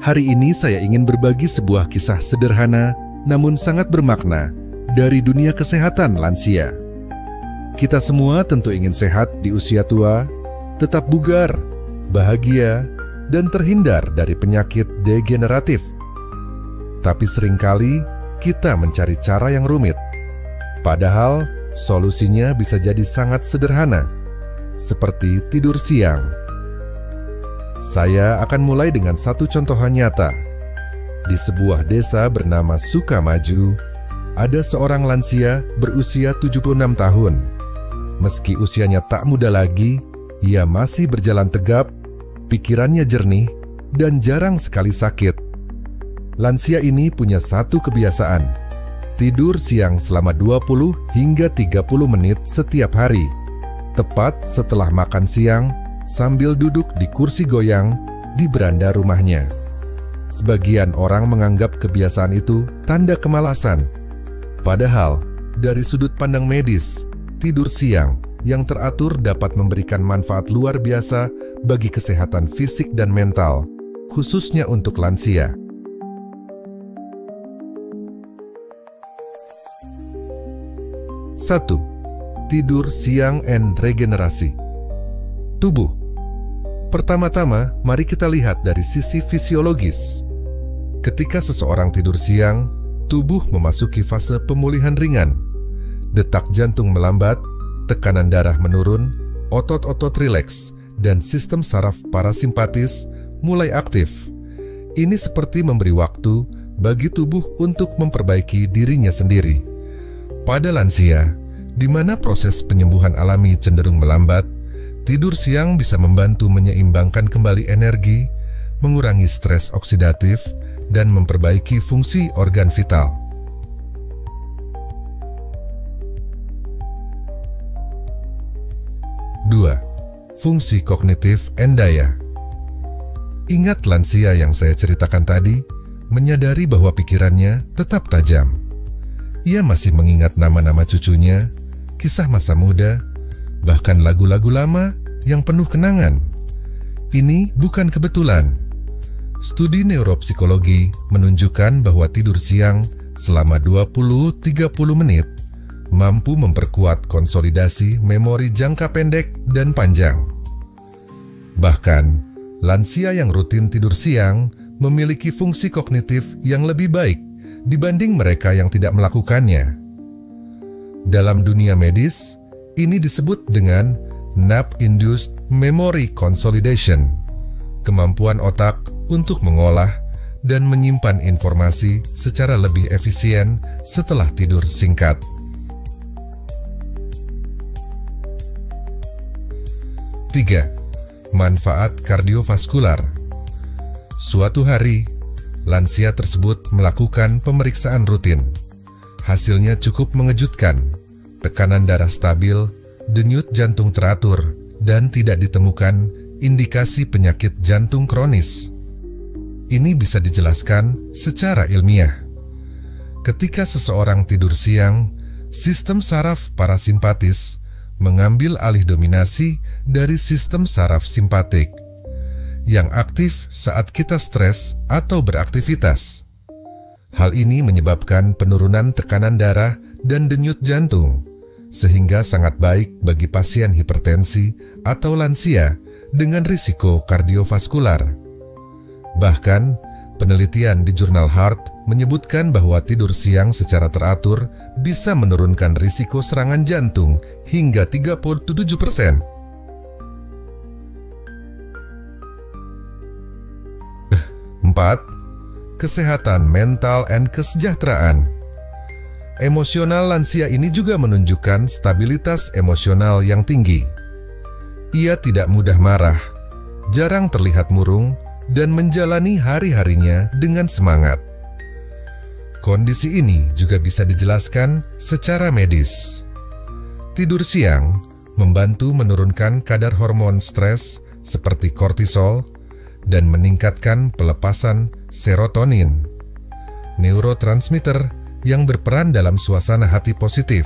Hari ini saya ingin berbagi sebuah kisah sederhana namun sangat bermakna dari dunia kesehatan lansia. Kita semua tentu ingin sehat di usia tua, tetap bugar, bahagia, dan terhindar dari penyakit degeneratif. Tapi seringkali kita mencari cara yang rumit. Padahal solusinya bisa jadi sangat sederhana, seperti tidur siang. Saya akan mulai dengan satu contoh nyata. Di sebuah desa bernama Sukamaju, ada seorang lansia berusia 76 tahun. Meski usianya tak muda lagi, ia masih berjalan tegap, pikirannya jernih, dan jarang sekali sakit. Lansia ini punya satu kebiasaan, tidur siang selama 20 hingga 30 menit setiap hari, tepat setelah makan siang sambil duduk di kursi goyang di beranda rumahnya. Sebagian orang menganggap kebiasaan itu tanda kemalasan. Padahal, dari sudut pandang medis, tidur siang yang teratur dapat memberikan manfaat luar biasa bagi kesehatan fisik dan mental, khususnya untuk lansia. Satu, tidur siang and regenerasi. Tubuh. Pertama-tama, mari kita lihat dari sisi fisiologis. Ketika seseorang tidur siang, tubuh memasuki fase pemulihan ringan. Detak jantung melambat, tekanan darah menurun, otot-otot rileks, dan sistem saraf parasimpatis mulai aktif. Ini seperti memberi waktu bagi tubuh untuk memperbaiki dirinya sendiri. Pada lansia, di mana proses penyembuhan alami cenderung melambat, tidur siang bisa membantu menyeimbangkan kembali energi, mengurangi stres oksidatif, dan memperbaiki fungsi organ vital. Dua, fungsi kognitif and daya. Ingat lansia yang saya ceritakan tadi, menyadari bahwa pikirannya tetap tajam. Ia masih mengingat nama-nama cucunya, kisah masa muda, bahkan lagu-lagu lama yang penuh kenangan. Ini bukan kebetulan. Studi neuropsikologi menunjukkan bahwa tidur siang selama 20-30 menit mampu memperkuat konsolidasi memori jangka pendek dan panjang. Bahkan, lansia yang rutin tidur siang memiliki fungsi kognitif yang lebih baik dibanding mereka yang tidak melakukannya. Dalam dunia medis, ini disebut dengan NAP-induced memory consolidation, kemampuan otak untuk mengolah dan menyimpan informasi secara lebih efisien setelah tidur singkat. Tiga, manfaat kardiovaskular. Suatu hari, lansia tersebut melakukan pemeriksaan rutin. Hasilnya cukup mengejutkan. Tekanan darah stabil, denyut jantung teratur, dan tidak ditemukan indikasi penyakit jantung kronis. Ini bisa dijelaskan secara ilmiah. Ketika seseorang tidur siang, sistem saraf parasimpatis mengambil alih dominasi dari sistem saraf simpatik yang aktif saat kita stres atau beraktivitas. Hal ini menyebabkan penurunan tekanan darah dan denyut jantung, sehingga sangat baik bagi pasien hipertensi atau lansia dengan risiko kardiovaskular. Bahkan, penelitian di jurnal Heart menyebutkan bahwa tidur siang secara teratur bisa menurunkan risiko serangan jantung hingga 37%. 4. Kesehatan mental and kesejahteraan. Emosional lansia ini juga menunjukkan stabilitas emosional yang tinggi. Ia tidak mudah marah, jarang terlihat murung, dan menjalani hari-harinya dengan semangat. Kondisi ini juga bisa dijelaskan secara medis. Tidur siang membantu menurunkan kadar hormon stres seperti kortisol dan meningkatkan pelepasan serotonin, neurotransmitter yang berperan dalam suasana hati positif.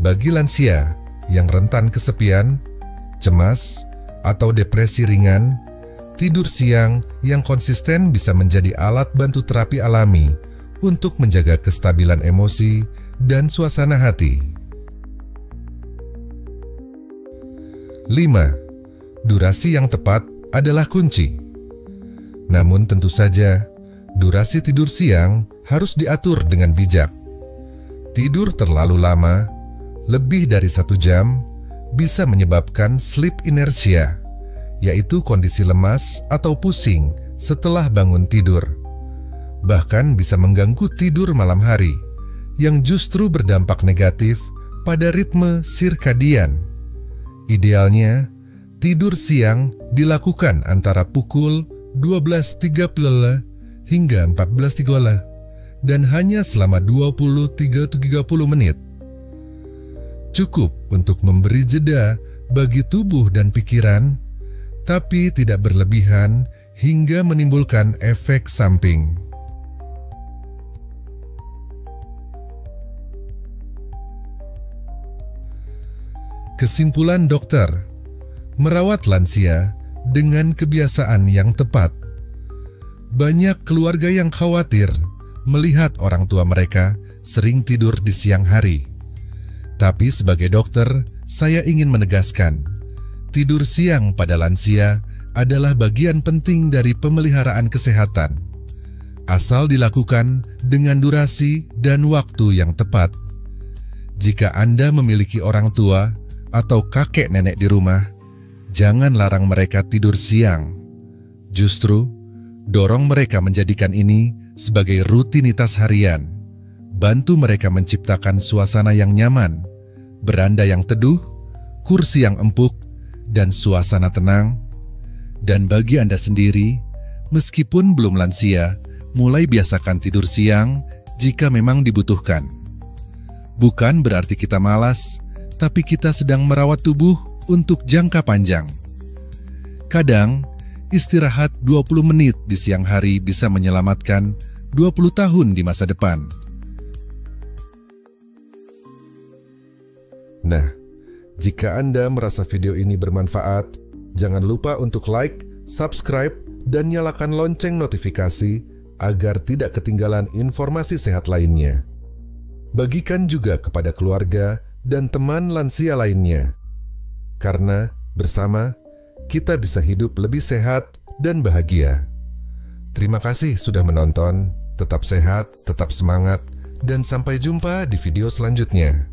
Bagi lansia yang rentan kesepian, cemas, atau depresi ringan, tidur siang yang konsisten bisa menjadi alat bantu terapi alami untuk menjaga kestabilan emosi dan suasana hati. 5. Durasi yang tepat adalah kunci. Namun tentu saja, durasi tidur siang harus diatur dengan bijak. Tidur terlalu lama, lebih dari 1 jam, bisa menyebabkan sleep inertia, yaitu kondisi lemas atau pusing setelah bangun tidur. Bahkan bisa mengganggu tidur malam hari, yang justru berdampak negatif pada ritme sirkadian. Idealnya, tidur siang dilakukan antara pukul 12.30 hingga 14.30 dan hanya selama 20-30 menit. Cukup untuk memberi jeda bagi tubuh dan pikiran, tapi tidak berlebihan hingga menimbulkan efek samping. Kesimpulan dokter, merawat lansia dengan kebiasaan yang tepat. Banyak keluarga yang khawatir melihat orang tua mereka sering tidur di siang hari. Tapi sebagai dokter, saya ingin menegaskan, tidur siang pada lansia adalah bagian penting dari pemeliharaan kesehatan, asal dilakukan dengan durasi dan waktu yang tepat. Jika Anda memiliki orang tua atau kakek nenek di rumah, jangan larang mereka tidur siang. Justru, dorong mereka menjadikan ini sebagai rutinitas harian. Bantu mereka menciptakan suasana yang nyaman, beranda yang teduh, kursi yang empuk, dan suasana tenang. Dan bagi Anda sendiri, meskipun belum lansia, mulai biasakan tidur siang jika memang dibutuhkan. Bukan berarti kita malas, tapi kita sedang merawat tubuh untuk jangka panjang. Kadang, istirahat 20 menit di siang hari bisa menyelamatkan 20 tahun di masa depan. Nah, jika Anda merasa video ini bermanfaat, jangan lupa untuk like, subscribe, dan nyalakan lonceng notifikasi agar tidak ketinggalan informasi sehat lainnya. Bagikan juga kepada keluarga dan teman lansia lainnya. Karena bersama, kita bisa hidup lebih sehat dan bahagia. Terima kasih sudah menonton, tetap sehat, tetap semangat, dan sampai jumpa di video selanjutnya.